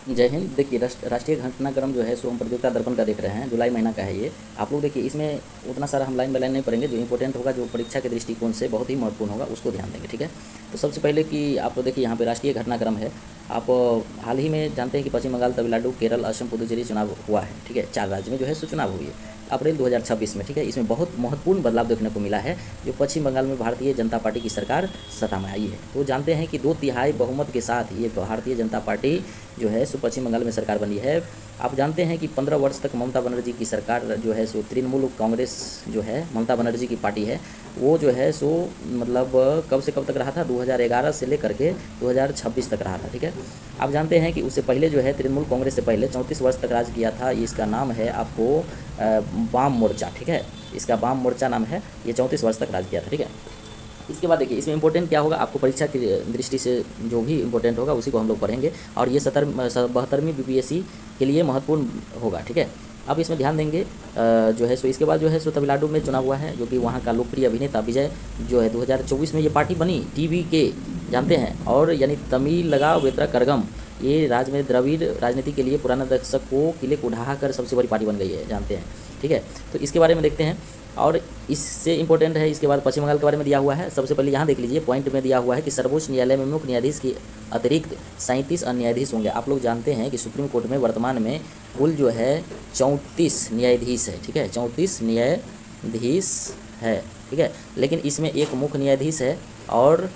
जय हिंद। देखिए राष्ट्रीय घटनाक्रम जो है सो हम प्रतियोगिता दर्पण का देख रहे हैं, जुलाई महीना का है ये। आप लोग देखिए, इसमें उतना सारा हम लाइन बाय लाइन नहीं पढ़ेंगे, जो इंपॉर्टेंट होगा, जो परीक्षा के दृष्टिकोण से बहुत ही महत्वपूर्ण होगा, उसको ध्यान देंगे, ठीक है। तो सबसे पहले कि आप देखिए यहाँ पे राष्ट्रीय घटनाक्रम है। आप हाल ही में जानते हैं कि पश्चिम बंगाल, तमिलनाडु, केरल, असम, पुदुचेरी चुनाव हुआ है, ठीक है। 4 राज्य में जो है सो चुनाव हुई है अप्रैल 2026 में, ठीक है। इसमें बहुत महत्वपूर्ण बदलाव देखने को मिला है, जो पश्चिम बंगाल में भारतीय जनता पार्टी की सरकार सत्ता में आई है। तो जानते हैं कि 2/3 बहुमत के साथ ये भारतीय जनता पार्टी जो है सो पश्चिम बंगाल में सरकार बनी है। आप जानते हैं कि 15 वर्ष तक ममता बनर्जी की सरकार जो है सो तृणमूल कांग्रेस जो है ममता बनर्जी की पार्टी है, वो जो है सो मतलब कब से कब तक रहा था, 2011 से लेकर के 2026 तक रहा था, ठीक है। आप जानते हैं कि उससे पहले जो है तृणमूल कांग्रेस से पहले 34 वर्ष तक राज किया था। इसका नाम है आपको वाम मोर्चा, ठीक है। इसका वाम मोर्चा नाम है, ये 34 वर्ष तक राज किया था, ठीक है। इसके बाद देखिए इसमें इंपॉर्टेंट क्या होगा, आपको परीक्षा की दृष्टि से जो भी इंपॉर्टेंट होगा उसी को हम लोग पढ़ेंगे, और ये 72वीं बीपीएससी के लिए महत्वपूर्ण होगा, ठीक है। अब इसमें ध्यान देंगे जो है सो इसके बाद जो है सो तमिलनाडु में चुनाव हुआ है, जो कि वहाँ का लोकप्रिय अभिनेता विजय जो है 2024 में ये पार्टी बनी टीवी के, जानते हैं। और यानी तमिलगा वेत्रा करगम, ये राज्य में द्रविड़ राजनीति के लिए पुराना दर्शक को किले को ढहा कर सबसे बड़ी पार्टी बन गई है, जानते हैं, ठीक है। तो इसके बारे में देखते हैं, और इससे इंपॉर्टेंट है इसके बाद पश्चिम बंगाल के बारे में दिया हुआ है। सबसे पहले यहाँ देख लीजिए, पॉइंट में दिया हुआ है कि सर्वोच्च न्यायालय में मुख्य न्यायाधीश की अतिरिक्त 37 अन्य न्यायाधीश होंगे। आप लोग जानते हैं कि सुप्रीम कोर्ट में वर्तमान में कुल जो है 34 न्यायाधीश है, ठीक है। 34 न्यायाधीश है, ठीक है। लेकिन इसमें एक मुख्य न्यायाधीश है और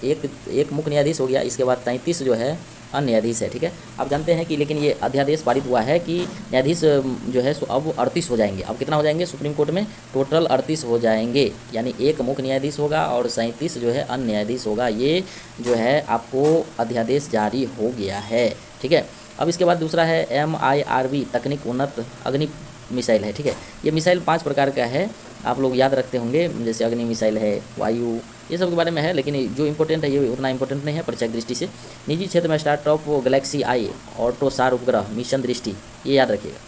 एक मुख्य न्यायाधीश हो गया। इसके बाद 33 जो है अन्य न्यायाधीश है, ठीक है। आप जानते हैं कि लेकिन ये अध्यादेश पारित हुआ है कि न्यायाधीश जो है सो अब 38 हो जाएंगे। अब कितना हो जाएंगे सुप्रीम कोर्ट में, टोटल 38 हो जाएंगे, यानी एक मुख्य न्यायाधीश होगा और 37 जो है अन्य न्यायाधीश होगा। ये जो है आपको अध्यादेश जारी हो गया है, ठीक है। अब इसके बाद दूसरा है MIRV तकनीक उन्नत अग्नि मिसाइल है, ठीक है। ये मिसाइल 5 प्रकार का है, आप लोग याद रखते होंगे, जैसे अग्नि मिसाइल है, वायु, ये सब के बारे में है। लेकिन जो इंपॉर्टेंट है ये उतना इंपॉर्टेंट नहीं है परीक्षा की दृष्टि से। निजी क्षेत्र में स्टार्टअप गैलेक्सी आई ऑटोसार उपग्रह मिशन दृष्टि, ये याद रखिएगा।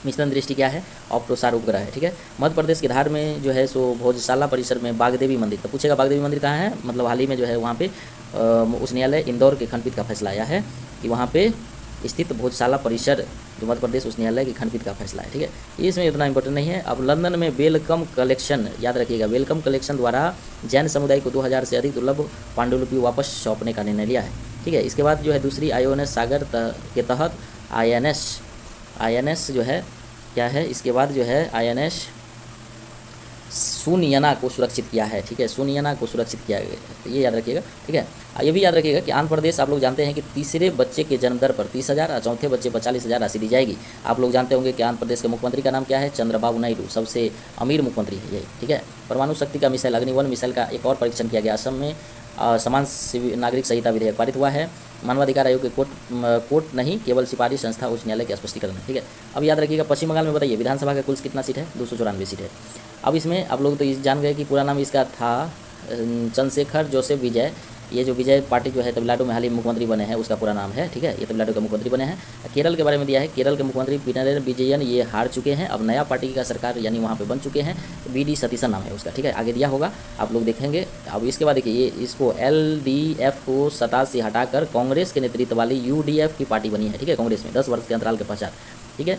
मिशन दृष्टि क्या है, ऑप्टोसार उपग्रह है, ठीक है। मध्य प्रदेश के धार में जो है सो भोजशाला परिसर में बागदेवी मंदिर, तो पूछेगा बागदेवी मंदिर कहाँ है, मतलब हाल ही में जो है वहाँ पे उच्च न्यायालय इंदौर के खंडपीठ का फैसला आया है कि वहाँ पे स्थित भोजशाला परिसर जो मध्य प्रदेश उच्च न्यायालय की खंडपीठ का फैसला है, ठीक है। ये इसमें इतना इंपॉर्टेंट नहीं है। अब लंदन में वेलकम कलेक्शन, याद रखिएगा, वेलकम कलेक्शन द्वारा जैन समुदाय को 2000 से अधिक दुर्लभ पांडुलिपि वापस सौंपने का निर्णय लिया है, ठीक है। इसके बाद जो है दूसरी IONS सागर के तहत INS जो है क्या है, इसके बाद जो है INS सुनियना को सुरक्षित किया है, ठीक है। सुनियना को सुरक्षित किया गया, ये याद रखिएगा, ठीक है। ये भी याद रखिएगा कि आंध्र प्रदेश, आप लोग जानते हैं कि तीसरे बच्चे के जन्म दर पर 30,000 और चौथे बच्चे पर 40,000 राशि दी जाएगी। आप लोग जानते होंगे कि आंध्र प्रदेश के मुख्यमंत्री का नाम क्या है, चंद्रबाबू नायडू, सबसे अमीर मुख्यमंत्री है ये, ठीक है। परमाणु शक्ति का मिसाइल अग्नि-1 मिसाइल का एक और परीक्षण किया गया। असम में समान नागरिक संहिता विधेयक पारित हुआ है। मानवाधिकार आयोग के कोर्ट नहीं, केवल सिफारिश संस्था उच्च न्यायालय के स्पष्टीकरण है, ठीक है। अब याद रखिएगा पश्चिम बंगाल में बताइए विधानसभा का कुल कितना सीट है, 294 सीट है। अब इसमें आप लोग तो जान गए कि पूरा नाम इसका था चंद्रशेखर जोसेफ विजय। ये जो विजय पार्टी जो है तमिलनाडु में हाल ही मुख्यमंत्री बने हैं, उसका पूरा नाम है, ठीक है। ये तमिलनाडु के मुख्यमंत्री बने हैं। केरल के बारे में दिया है, केरल के मुख्यमंत्री पिनराई विजयन ये हार चुके हैं, अब नया पार्टी का सरकार यानी वहाँ पे बन चुके हैं। BD सतीशन नाम है उसका, ठीक है, आगे दिया होगा, आप लोग देखेंगे। अब इसके बाद देखिए ये इसको LDF को सत्ता से हटाकर कांग्रेस के नेतृत्व वाली UDF की पार्टी बनी है, ठीक है, कांग्रेस में 10 वर्ष के अंतराल के पश्चात, ठीक है।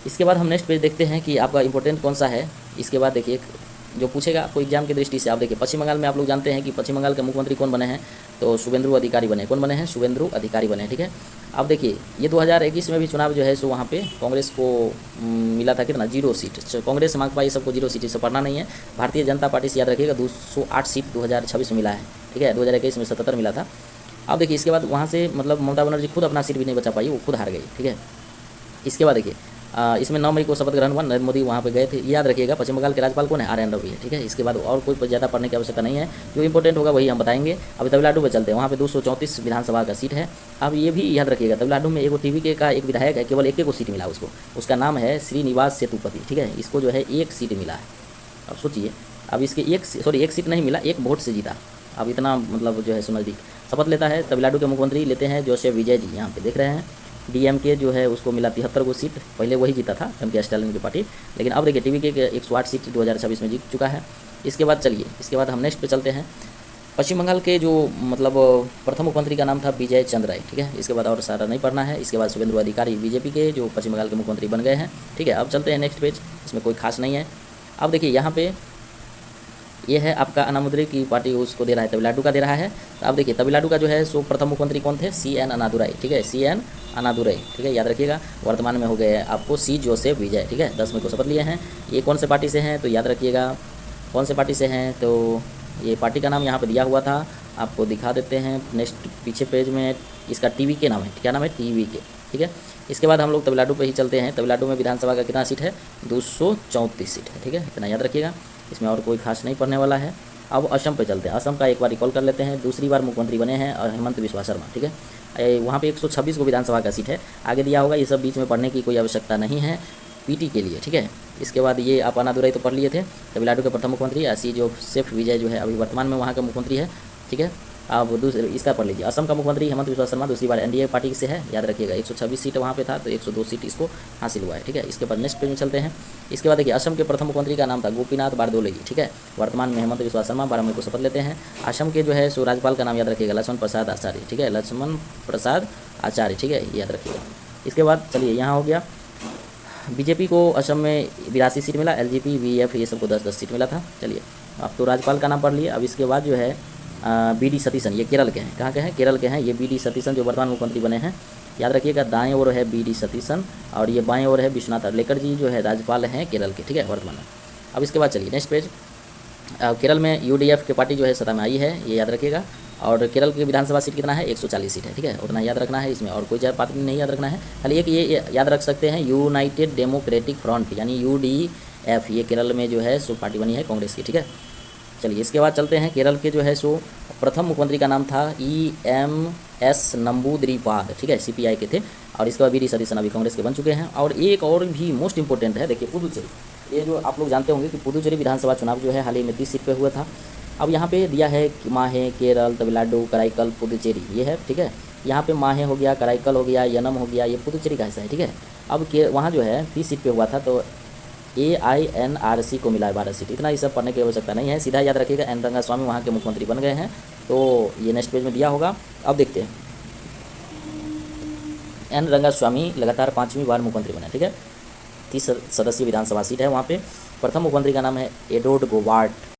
इसके बाद हम नेक्स्ट पेज देखते हैं कि आपका इंपॉर्टेंट कौन सा है। इसके बाद देखिए जो पूछेगा आपको एग्जाम की दृष्टि से, आप देखिए पश्चिम बंगाल में आप लोग जानते हैं कि पश्चिम बंगाल के मुख्यमंत्री कौन बने हैं, तो शुभेंदु अधिकारी बने। कौन बने हैं, शुभेंदु अधिकारी बने, ठीक है। अब देखिए ये 2021 में भी चुनाव जो है सो वहाँ पे कांग्रेस को मिला था कितना, 0 सीट। कांग्रेस मांग पाई सबको 0 सीट, इसे पढ़ना नहीं है। भारतीय जनता पार्टी से याद रखिएगा 208 सीट 2026 में मिला है, ठीक है। 2021 में 77 मिला था। अब देखिए इसके बाद वहाँ से मतलब ममता बनर्जी खुद अपना सीट भी नहीं बचा पाई, वो खुद हार गई, ठीक है। इसके बाद देखिए इसमें 9 मई को शपथ ग्रहण हुआ, नरेंद्र मोदी वहाँ पे गए थे। याद रखिएगा पश्चिम बंगाल के राज्यपाल कौन है, RN रवि है, ठीक है। इसके बाद और कोई ज़्यादा पढ़ने की आवश्यकता नहीं है, जो इंपॉर्टेंट होगा वही हम बताएंगे। अभी तमिलनाडु में चलते हैं, वहाँ पे 234 विधानसभा का सीट है। अब ये भी याद रखिएगा तमिलनाडु में एक TVK का एक विधायक है, केवल एक सीट मिला उसको, उसका नाम है श्रीनिवास सेतुपति, ठीक है। इसको जो है 1 सीट मिला है। अब सोचिए, अब इसके 1 सीट नहीं मिला, 1 वोट से जीता। अब इतना मतलब जो है सो नज़दीक शपथ लेता है। तमिलनाडु के मुख्यमंत्री लेते हैं जोसेफ विजय जी, यहाँ पे देख रहे हैं। DMK जो है उसको मिला 73 को सीट, पहले वही जीता था MK स्टालिन की पार्टी, लेकिन अब देखिए TVK के 108 सीट 2026 में जीत चुका है। इसके बाद चलिए, इसके बाद हम नेक्स्ट पे चलते हैं। पश्चिम बंगाल के जो मतलब प्रथम मुख्यमंत्री का नाम था विजय चंद्र राय, ठीक है। इसके बाद और सारा नहीं पढ़ना है। इसके बाद शुभेंदु अधिकारी बीजेपी के जो पश्चिम बंगाल के मुख्यमंत्री बन गए हैं, ठीक है। अब चलते हैं नेक्स्ट पेज, इसमें कोई खास नहीं है। अब देखिए यहाँ पे ये है आपका अनामुद्रे की पार्टी, उसको दे रहा है तमिलनाडु का दे रहा है। तो अब देखिए तमिलनाडु का जो है सो प्रथम मुख्यमंत्री कौन थे, CN अनादुराई, ठीक है, CN अनादुराई, ठीक है, याद रखिएगा। वर्तमान में हो गए आपको C जोसेफ विजय, ठीक है, 10 में को शपथ लिए हैं। ये कौन से पार्टी से हैं तो याद रखिएगा कौन से पार्टी से हैं, तो ये पार्टी का नाम यहाँ पर दिया हुआ था, आपको दिखा देते हैं नेक्स्ट पीछे पेज में। इसका TVK नाम है, क्या नाम है, TVK, ठीक है। इसके बाद हम लोग तमिलनाडु पे ही चलते हैं। तमिलनाडु में विधानसभा का कितना सीट है, 234 सीट है, ठीक है, इतना याद रखिएगा। इसमें और कोई खास नहीं पढ़ने वाला है। अब असम पे चलते हैं। असम का एक बार रिकॉल कर लेते हैं। दूसरी बार मुख्यमंत्री बने हैं और हेमंत बिस्वा शर्मा, ठीक है। वहाँ पे 126 को विधानसभा का सीट है, आगे दिया होगा, ये सब बीच में पढ़ने की कोई आवश्यकता नहीं है PT के लिए, ठीक है। इसके बाद ये आप अनादुराई तो पढ़ लिए थे, तमिलनाडु के प्रथम मुख्यमंत्री। C जोसेफ विजय जो है अभी वर्तमान में वहाँ का मुख्यमंत्री है, ठीक है। अब दूसरे इसका पढ़ लीजिए, असम का मुख्यमंत्री हेमंत बिस्वा शर्मा दूसरी बार NDA पार्टी से है, याद रखिएगा। 126 सीट वहाँ पे था तो 102 सीट इसको हासिल हुआ है, ठीक है। इसके बाद नेक्स्ट पेज में चलते हैं। इसके बाद देखिए असम के प्रथम मुख्यमंत्री का नाम था गोपीनाथ बारदोले जी, ठीक है। वर्तमान में हेमंत बिस्वा शर्मा 12 मई को शपथ लेते हैं। असम के जो है सो राज्यपाल का नाम याद रखिएगा, लक्ष्मण प्रसाद आचार्य, ठीक है, लक्ष्मण प्रसाद आचार्य, ठीक है, याद रखिएगा। इसके बाद चलिए यहाँ हो गया बीजेपी को असम में 82 सीट मिला, LJP VF ये सबको 10-10 सीट मिला था। चलिए अब तो राज्यपाल का नाम पढ़ लिए। अब इसके बाद जो है BD सतीशन, ये केरल के हैं, कहाँ के हैं, केरल के हैं। ये BD सतीशन जो वर्तमान मुख्यमंत्री बने हैं, याद रखिएगा। दाएं ओर है BD सतीशन और ये बाएं ओर है विश्वनाथ अर्लेकर जी जो है राज्यपाल हैं केरल के, ठीक है, वर्तमान में। अब इसके बाद चलिए नेक्स्ट पेज। केरल में UDF की पार्टी जो है सत्ता में आई है, ये याद रखिएगा। और केरल की विधानसभा सीट कितना है, 140 सीट है, ठीक है, उतना याद रखना है। इसमें और कोई बात नहीं याद रखना है, खाली एक ये याद रख सकते हैं यूनाइटेड डेमोक्रेटिक फ्रंट यानी UDF, ये केरल में जो है सो पार्टी बनी है कांग्रेस की, ठीक है। चलिए इसके बाद चलते हैं। केरल के जो है सो प्रथम मुख्यमंत्री का नाम था EMS नंबूदिरीपाद, ठीक है, CPI के थे। और इसके बाद BD सतीशन अभी कांग्रेस के बन चुके हैं। और एक और भी मोस्ट इंपॉर्टेंट है, देखिए पुदुचेरी, ये जो आप लोग जानते होंगे कि पुदुचेरी विधानसभा चुनाव जो है हाल ही में 30 सीट पे हुआ था। अब यहाँ पे दिया है माहे, केरल, तमिलनाडु, कराईकल, पुदुचेरी, ये है, ठीक है। यहाँ पे माहे हो गया, कराईकल हो गया, यनम हो गया, ये पुदुचेरी का हिस्सा है, ठीक है। अब वहाँ जो है 30 सीट पे हुआ था तो AINRC को मिला है 12 सीट। इतना ये सब पढ़ने की आवश्यकता नहीं है, सीधा याद रखिएगा N रंगास्वामी वहाँ के मुख्यमंत्री बन गए हैं, तो ये नेक्स्ट पेज में दिया होगा। अब देखते हैं, N रंगास्वामी लगातार 5वीं बार मुख्यमंत्री बने, ठीक है। 30 सदस्यीय विधानसभा सीट है वहाँ पे। प्रथम मुख्यमंत्री का नाम है एडोर्ड गोबार्ट।